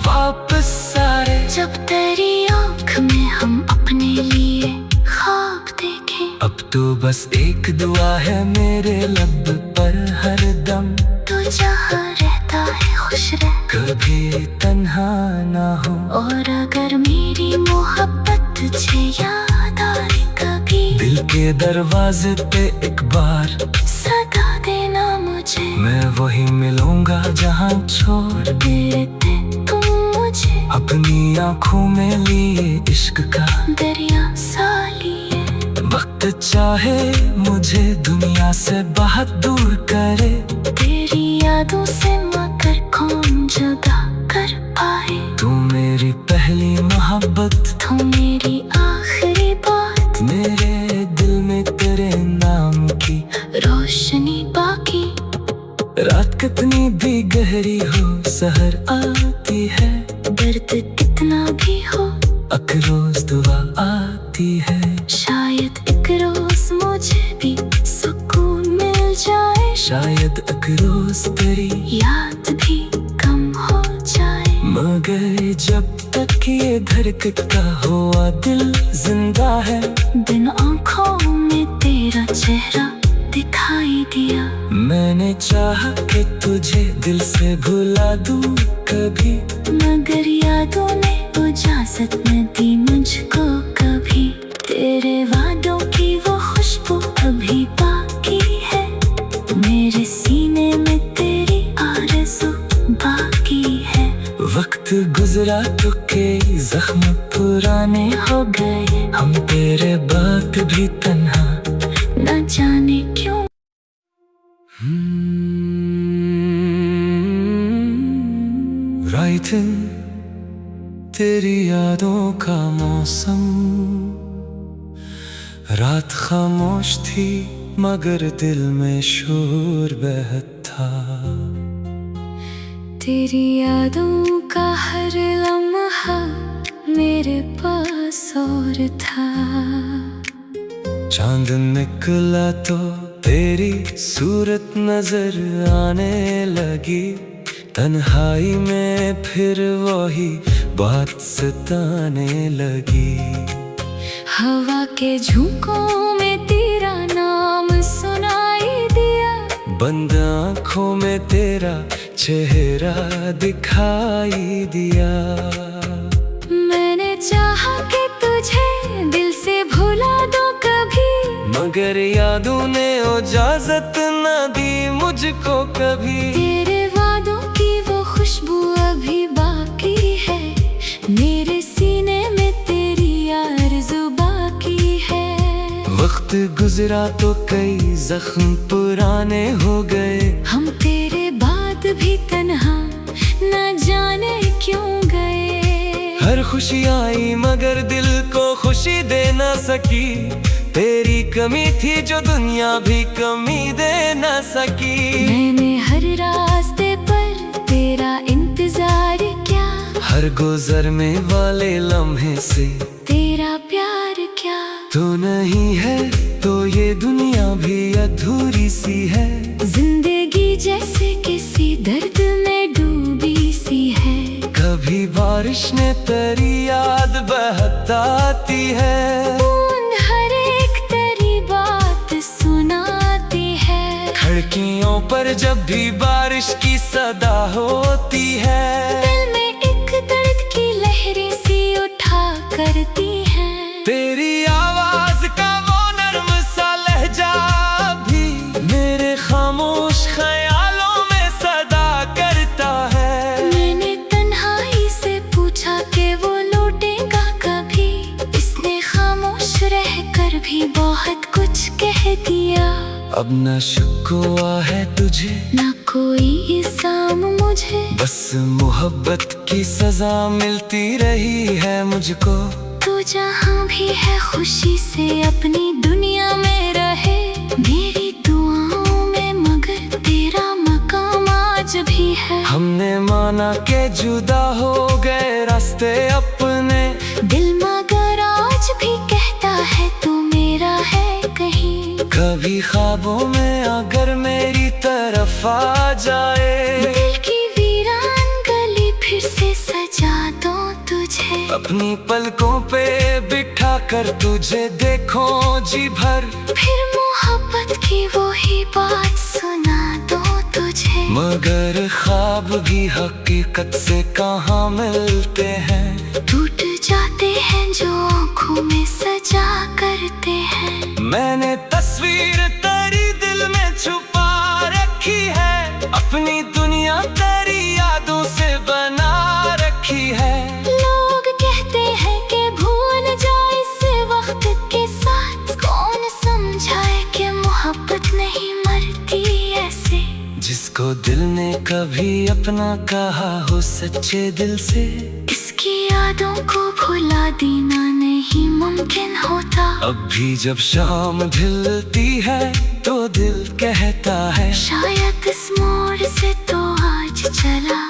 वापस आए। जब तेरी आँख में हम अपने लिए ख्वाब देखें। अब तो बस एक दुआ है मेरे लब पर हरदम, तू जहाँ रहता है खुश रह, कभी तन्हा ना हो। और अगर मेरी मोहब्बत तुझे याद आए कभी, दिल के दरवाजे पे एक बार सदा देना मुझे। मैं वही मिलूंगा जहाँ छोड़ देते तुम मुझे। अपनी आँखों में लिए इश्क का दरिया सा लिए। वक्त चाहे मुझे दुनिया से बहुत दूर करे, तेरी यादों से मगर कौन जुदा कर पाए। तू मेरी पहली मोहब्बत, तू मेरी आखिरी बात। मेरे दिल में तेरे नाम की रोशनी बाकी। रात कितनी भी गहरी हो सहर आती है। दर्द कितना भी हो एक रोज दुआ आती है। शायद एक रोज मुझे भी सुकून मिल जाए। शायद एक रोज तेरी याद भी कम हो जाए। मगर जब तक ये धड़कता हुआ दिल जिंदा है, दिन आँखों में तेरा चेहरा दिखाई दिया। मैंने चाहा कि तुझे दिल से भुला दूं कभी, मगर यादों ने इजाजत न दी मुझको कभी। तेरे वादों की वो खुशबू अभी बाकी है। मेरे सीने में तेरी आरज़ू बाकी है। वक्त गुजरा तो कई जख्म पुराने हो गए। हम तेरे बाद भी तन्हा न जाने क्यों। रात तेरी यादों का मौसम, रात खामोश थी मगर दिल में शोर बहत था। तेरी यादों का हर लम्हा मेरे पास और था। चांद निकला तो तेरी सूरत नजर आने लगी। तन्हाई में फिर वही बात सताने लगी। हवा के झोंकों में तेरा नाम सुनाई दिया। बंद आँखों में तेरा चेहरा दिखाई दिया। मैंने चाहा कि तुझे दिल से भुला दो कभी, मगर यादों ने इजाजत न दी मुझको कभी। तेरे वादों की वो खुशबू अभी बाकी है, मेरे सीने में तेरी आरज़ू बाकी है। वक्त गुजरा तो कई जख्म पुराने हो गए, हम तेरे बाद भी तन्हा न जाने क्यों गए। हर खुशी आई मगर दिल को खुशी दे न सकी, तेरी कमी थी जो दुनिया भी कमी दे न सकी। मैंने हर रास्ते पर तेरा इंतजार किया, हर गुजर में वाले लम्हे से तेरा प्यार क्या। तो नहीं है तो ये दुनिया भी अधूरी सी है, जिंदगी जैसे किसी दर्द में डूबी सी है। कभी बारिश ने तेरी याद बहताती है, हर एक तेरी बात सुनाती है। खिड़कियों पर जब भी बारिश की सदा होती है, दिल में एक दर्द की लहरें सी उठा करती है। तेरी आवाज का वो नर्म सा लहजा भी मेरे खामोश ख्यालों में सदा करता है। मैंने तन्हाई से पूछा कि वो लौटेगा कभी, इसने खामोश रहकर भी बहुत कुछ कह दिया। अब न शिकवा है तुझे ना कोई इल्जाम मुझे, बस मोहब्बत की सजा मिलती रही है मुझको। तू जहाँ भी है खुशी से अपनी दुनिया में रहे, मेरी दुआओं में मगर तेरा मकाम आज भी है। हमने माना के जुदा हो गए रास्ते अपने, दिल मगर आज भी कहता है तू मेरा है कहीं। कभी ख्वाबों में अगर मेरी तरफ आ जाए, दिल की वीरान गली फिर से सजा दो तुझे। अपनी पलकों पे बिठा कर तुझे देखो जी भर, फिर मोहब्बत की वो ही बात सुना दो तुझे। मगर ख्वाब भी हकीकत से कहाँ मिलते हैं, टूट जाते हैं जो आँखों में सजा करते हैं। मैंने तस्वीर तेरी दिल में छुपा रखी है, अपनी दुनिया तेरी यादों से बना रखी है। लोग कहते हैं कि भूल जाए इस वक्त के साथ, कौन समझाए कि मोहब्बत नहीं मरती ऐसे। जिसको दिल ने कभी अपना कहा हो सच्चे दिल से, इसकी यादों को भुला देना नहीं मुमकिन होता। अब भी जब शाम ढलती है तो दिल कहता है, शायद इस मोड़ से तो आज चला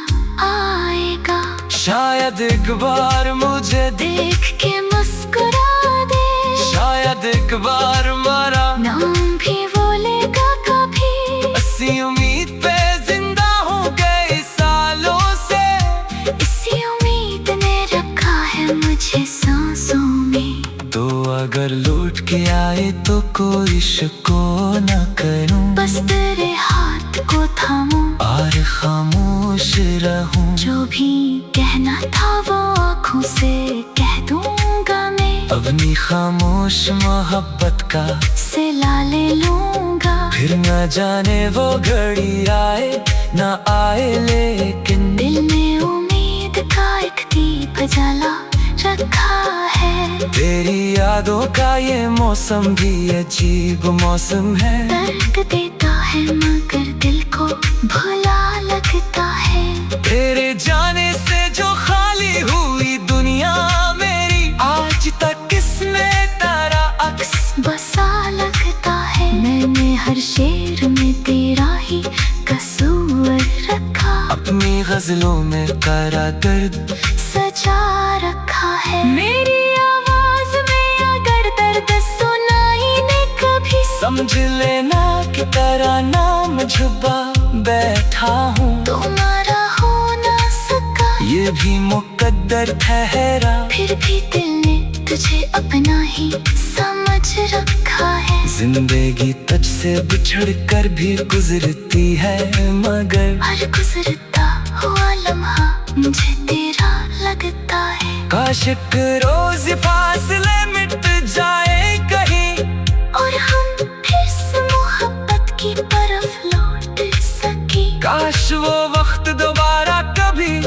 आएगा। शायद एक बार मुझे देख के मुस्कुरा दे, शायद एक बार मारा नाम भी बोलेगा कभी। इसी उम्मीद पे जिंदा हूँ कई सालों से, इसी उम्मीद ने रखा है मुझे सांसों में। तो अगर लौट के आए तो कोई शिको न करूं, बस तेरे हाथ को थामूं और खामोश रहूं। जो भी कहना था वो आँखों से कह दूंगा मैं, अपनी खामोश मोहब्बत का सिला ले लूंगा। फिर न जाने वो घड़ी आए न आए, लेकिन दिल में उम्मीद का एक दीप जला रखा है। तेरी यादों का ये मौसम भी अजीब मौसम है, दर्द देता है मगर दिल को भुला लगता है। तेरे जाने से जो खाली हुई दुनिया मेरी, आज तक किसमें तेरा अक्स बसा लगता है। मैंने हर शेर में तेरा ही कसूर रखा, अपनी गजलों में तेरा दर्द सजा रखा है। मेरी आवाज में अगर दर्द सुनाई ने कभी, समझ लेना कि तेरा नाम छुपा बैठा हूँ। तुम्हारा हो ना सका ये भी मुकद्दर ठहरा, फिर भी दिल ने तुझे अपना ही समझ रखा है। जिंदगी तुझसे बिछड़ कर भी गुजरती है, मगर हर गुजरता हुआ लम्हा मुझे तेरा लगता है। काश एक रोज फासले मिट जाए कहीं, और हम फिर से मोहब्बत की तरफ लौट सके। काश वो वक्त दोबारा कभी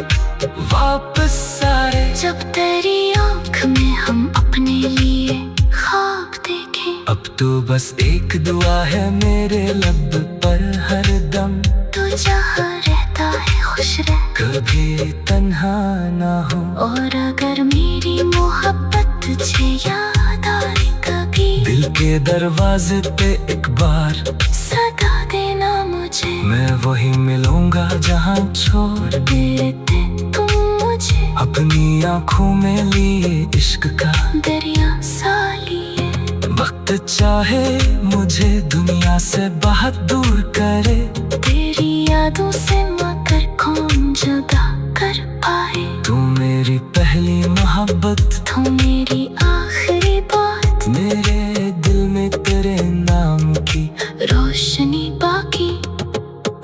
वापस आए, जब तेरी आँख में हम अपने लिए ख्वाब देखें। अब तो बस एक दुआ है मेरे लब पर हरदम, तू जहाँ रहता है खुश रह, कभी तन्हा ना हो। और अगर मेरी मोहब्बत तुझे याद आए कभी, दिल के दरवाजे पे एक बार सदा देना मुझे। मैं वही मिलूंगा जहाँ छोड़ तेरे थे तुम मुझे, अपनी आँखों में लिए इश्क का दरिया सा लिए। वक्त चाहे मुझे दुनिया से बहुत दूर करे, तेरी यादों से मगर कौन जुदा कर पाए। तू मेरी पहली मोहब्बत, तू मेरी आखिरी बात, मेरे दिल में तेरे नाम की रोशनी बाकी।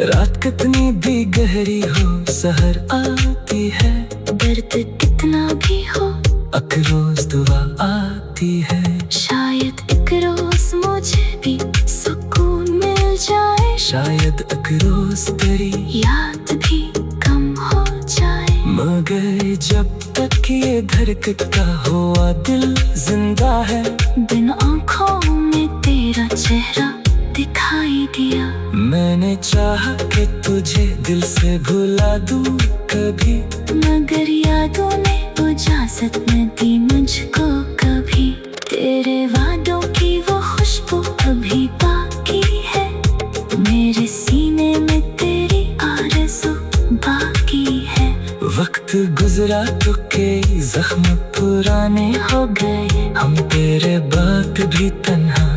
रात कितनी भी गहरी हो सहर आती है, दर्द कितना भी हो एक रोज दुआ आती है। शायद एक रोज मुझे भी सुकून मिल जाए, शायद एक रोज तेरी याद भी कम हो जाए। मगर जब तक ये धड़कता हुआ दिल जिंदा है, बिन आँखों में तेरा चेहरा दिखाई दिया। मैंने चाहा कि तुझे दिल से भुला दूं कभी, मगर यादों ने इजाजत न दी मुझको कभी। तेरे वादों की वो खुशबू अभी बाकी है, मेरे सीने में तेरी आरज़ू बाकी है। वक्त गुजरा तो कई जख्म पुराने हो गए, हम तेरे बाद भी तन्हा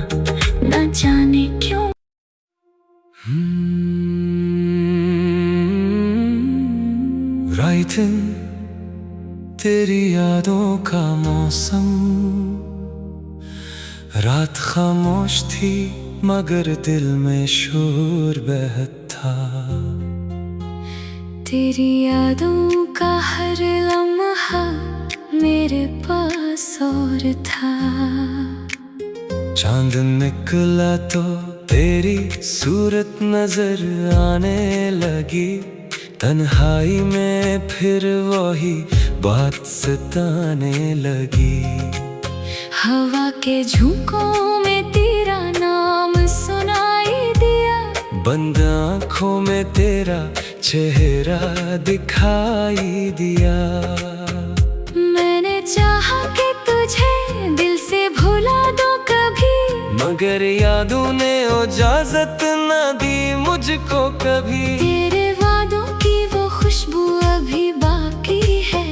न जाने क्यों। राइटिंग तेरी यादों का मौसम, रात खामोश थी मगर दिल में शोर बहत था। तेरी यादों का हर लम्हा मेरे पास और था। चांद निकला तो तेरी सूरत नजर आने लगी, तन्हाई में फिर वही बात सताने लगी। हवा के झोंकों में तेरा नाम सुनाई दिया, बंद आँखों में तेरा चेहरा दिखाई दिया। मैंने चाहा कि तुझे दिल से भुला दूं कभी, मगर यादों ने इजाजत न दी मुझको कभी। तेरे वादों की वो खुशबू अभी बाकी है,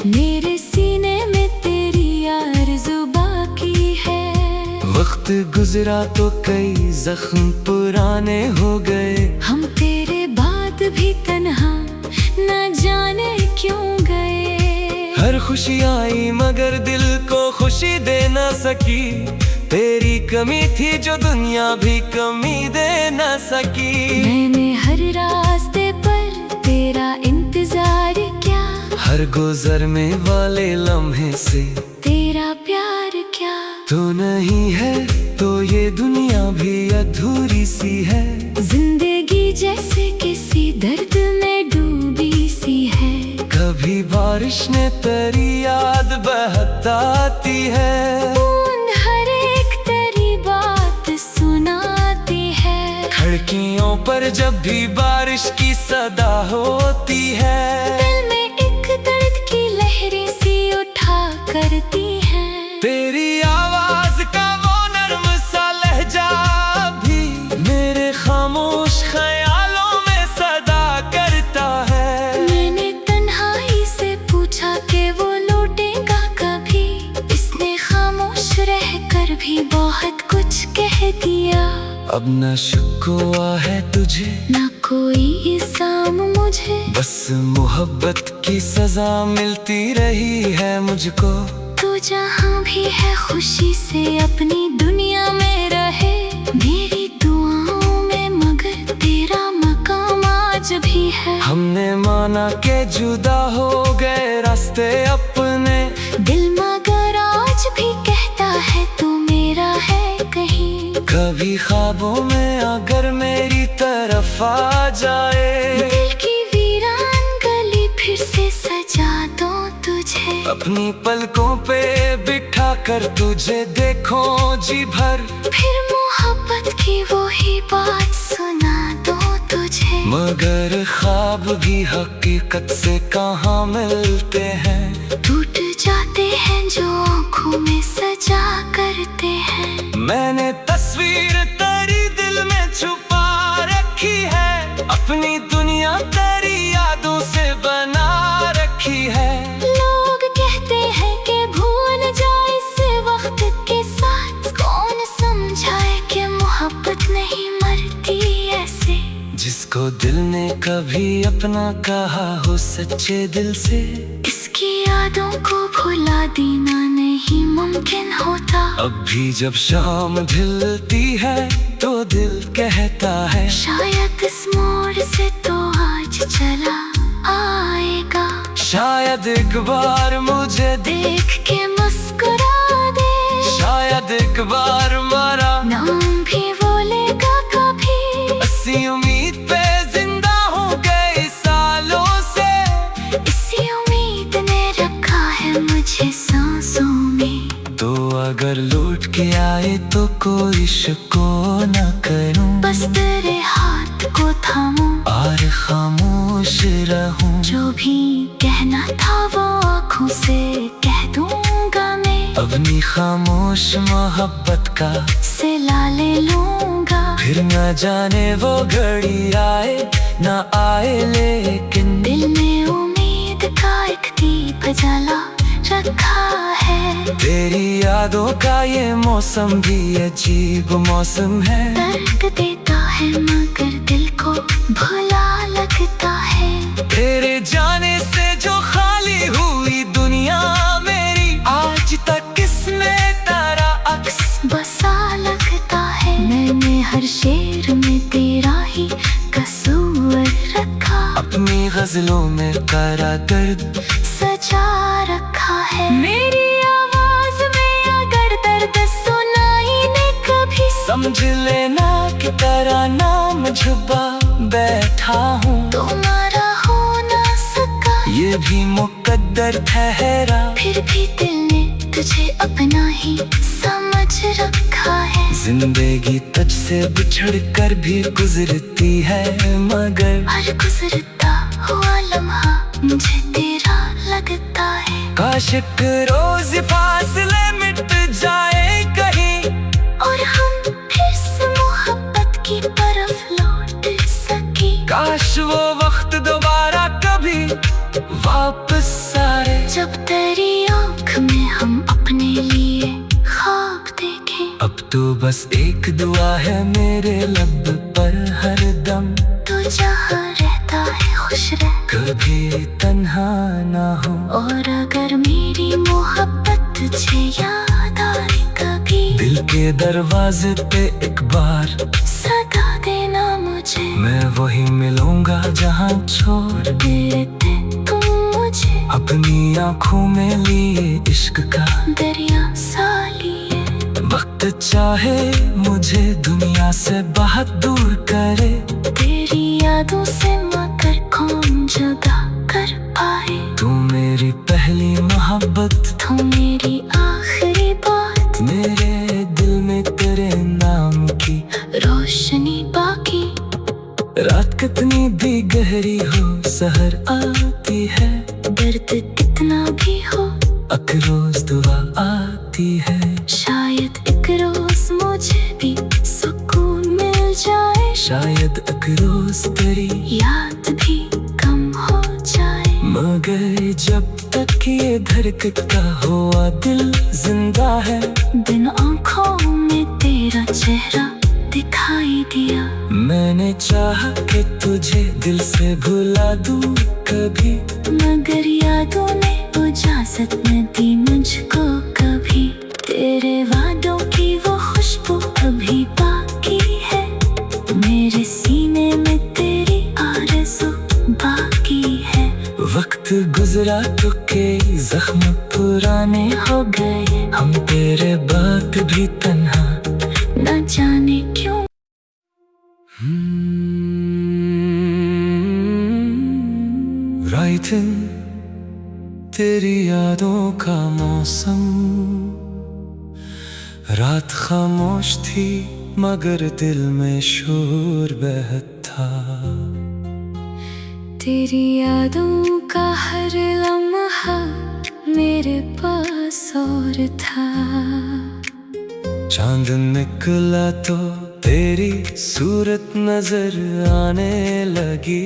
मेरे सीने में तेरी आरज़ू बाकी है। वक्त गुजरा तो कई जख्म पुराने हो गए, हम तेरे बाद भी तन्हा न जाने क्यों गए। हर खुशी आई मगर दिल को खुशी दे न सकी, तेरी कमी थी जो दुनिया भी कमी दे न सकी। मैंने हर रास्ते पर तेरा इंतजार किया, हर गुजर में वाले लम्हे से तेरा प्यार क्या। तो नहीं है तो ये दुनिया भी अधूरी सी है, जिंदगी जैसे किसी दर्द में डूबी सी है। कभी बारिश ने तेरी याद बहताती है, बूंद हर एक तेरी बात सुनाती है। खिड़कियों पर जब भी बारिश की सदा होती है, दिल में एक दर्द की लहरें सी उठा करती है। तेरी आवाज का वो नर्म सा लहजा भी मेरे खामोश ख्यालों में सदा करता है। मैंने तन्हाई से पूछा कि वो लौटेगा कभी, इसने खामोश रहकर भी बहुत कुछ कह दिया। अब न शिकवा है तुझे ना कोई इल्जाम मुझे, बस मोहब्बत की सजा मिलती रही है मुझको। तू जहाँ भी है खुशी से अपनी दुनिया में रहे, मेरी दुआओं में मगर तेरा मकाम आज भी है। हमने माना के जुदा हो गए रास्ते अपने, दिल मगर आज भी कहता है तू मेरा है कहीं। कभी ख्वाबों में अगर मेरी तरफ आ जाए, दिल की वीरान गली फिर से सजा दो तुझे, अपनी पलकों पे बिठा कर तुझे देखो जी भर, फिर मोहब्बत की वही बात सुना दो तुझे। मगर ख्वाब भी हकीकत से कहाँ मिलते हैं, टूट जाते हैं जो आँखों में सजा करते हैं। मैंने तस्वीर तेरी दिल में छुपा रखी है, अपनी दुनिया तेरी यादों से बना रखी है। लोग कहते हैं कि भूल जाए इस वक्त के साथ, कौन समझाए कि मोहब्बत नहीं मरती ऐसे। जिसको दिल ने कभी अपना कहा हो सच्चे दिल से, इसकी यादों को भुला देना नहीं मुमकिन होता। अब भी जब शाम ढलती है तो दिल कहता है, शायद इस मोड़ से तो आज चला आएगा, शायद एक बार मुझे देख के मुस्कुरा दे, शायद एक बार मरा नाम भी बोलेगा कभी। इसी उम्मीद पे जिंदा हूँ कई सालों से, इसी उम्मीद ने रखा है मुझे सांसों में। तो अगर लौट के आए तो कोई शको न करूं, बस तेरे हाथ को थामूं और खामोश रहूं। जो भी कहना था वो आँखों से कह दूंगा मैं, अपनी खामोश मोहब्बत का सिला ले लूंगा। फिर न जाने वो घड़ी आए न आए, लेकिन दिल में उम्मीद का एक दीप जला रखा है। तेरी यादों का ये मौसम भी अजीब मौसम है, दर्द देता है मगर दिल को भुला लगता है। तेरे जाने से जो खाली हुई दुनिया मेरी, आज तक किसने तारा अक्स बसा लगता है। मैंने हर शेर में तेरा ही कसूर रखा, अपनी गजलों में करा दर्द सजा रखा है। मेरी आवाज में अगर दर्द सुनाई दे कभी, समझ लेना कि तेरा नाम छुपा बैठा हूँ। तुम्हारा हो ना सका ये भी मुकद्दर ठहरा, फिर भी दिल ने तुझे अपना ही समझ रखा है। जिंदगी तुझसे बिछड़ कर भी गुजरती है, मगर हर गुजरता हुआ लम्हा मुझे तेरा लगता है। काश एक रोज फासले मिट जाए कहीं, और हम फिर से मोहब्बत की तरफ लौट सके। काश वो वक्त दोबारा कभी वापस आए, जब तेरी आँख में हम अपने लिए ख्वाब देखें। अब तो बस एक दुआ है मेरे लब पर हरदम, तू जहाँ रहता है खुश रह, कभी तन्हा ना हो। और अगर मेरी मोहब्बत तुझे याद आए कभी, दिल के दरवाजे पे एक बार सदा देना मुझे। मैं वही मिलूंगा जहाँ छोड़ देते तुम मुझे, अपनी आँखों में लिए इश्क का दरिया सा लिए। वक्त चाहे मुझे दुनिया से बहुत दूर करे, तेरी यादों से मगर कौन जुदा कर पाए। तू मेरी पहली मोहब्बत, तू मेरी आखिरी बात, मेरे दिल में तेरे नाम की रोशनी बाकी। रात कितनी भी गहरी हो सहर आती है, दर्द कितना भी हो अक रोज दुआ आती है। शायद एक रोज मुझे भी सुकून मिल जाए, शायद एक रोज तेरी याद भी कम हो जाए। मगर जब तक ये धड़कता हुआ दिल जिंदा है, बिन आँखों में तेरा चेहरा दिखाई दिया। मैंने चाहा कि तुझे दिल से भुला दूं कभी, मगर यादों ने इजाजत न दी मुझको है। वक्त गुजरा तो कई जख्म पुराने हो गए, हम तेरे बाद भी तन्हा न जाने क्यों। राइटिंग तेरी यादों का मौसम, रात खामोश थी मगर दिल में शोर बहता। तेरी यादों का हर लम्हा मेरे पास और था। चांद निकला तो तेरी सूरत नजर आने लगी,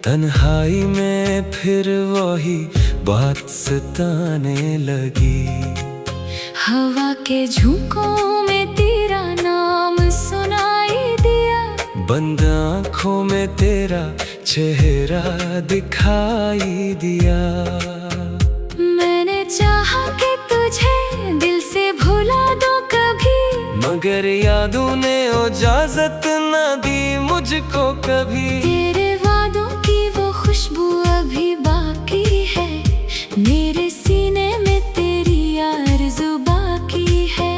तन्हाई में फिर वही बात सताने लगी। हवा के झोंकों में तेरा नाम सुनाई दिया, बंद आँखों में तेरा चेहरा दिखाई दिया। मैंने चाहा कि तुझे दिल से भुला दो कभी, मगर यादों ने इजाजत न दी मुझको कभी। तेरे वादों की वो खुशबू अभी बाकी है, मेरे सीने में तेरी आरज़ू बाकी है।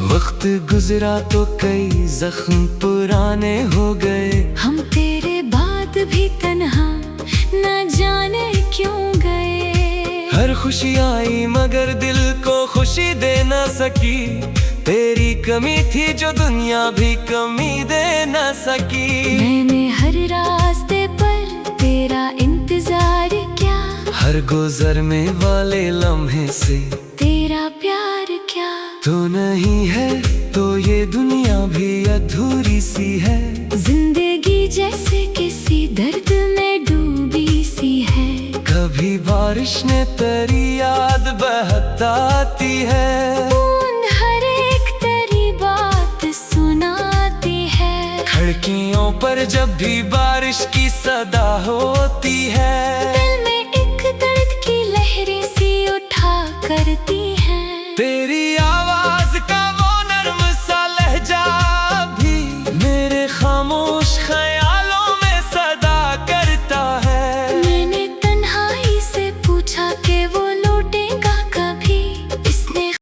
वक्त गुजरा तो कई जख्म पुराने हो गए, हम तेरे बाद भी तन्हा न जाने क्यों गए। हर खुशी आई मगर दिल को खुशी दे न सकी, तेरी कमी थी जो दुनिया भी कमी दे न सकी। मैंने हर रास्ते पर तेरा इंतजार किया, हर गुजर में वाले लम्हे से तेरा प्यार क्या। तो नहीं है तो ये दुनिया भी अधूरी सी है, जिंदगी जैसे किसी दर्द में डूबी सी है। कभी बारिश ने तेरी याद बहताती है, बूंद हर एक तेरी बात सुनाती है। खिड़कियों पर जब भी बारिश की सदा होती है, दिल में एक दर्द की लहरें सी उठा करती हैं। तेरी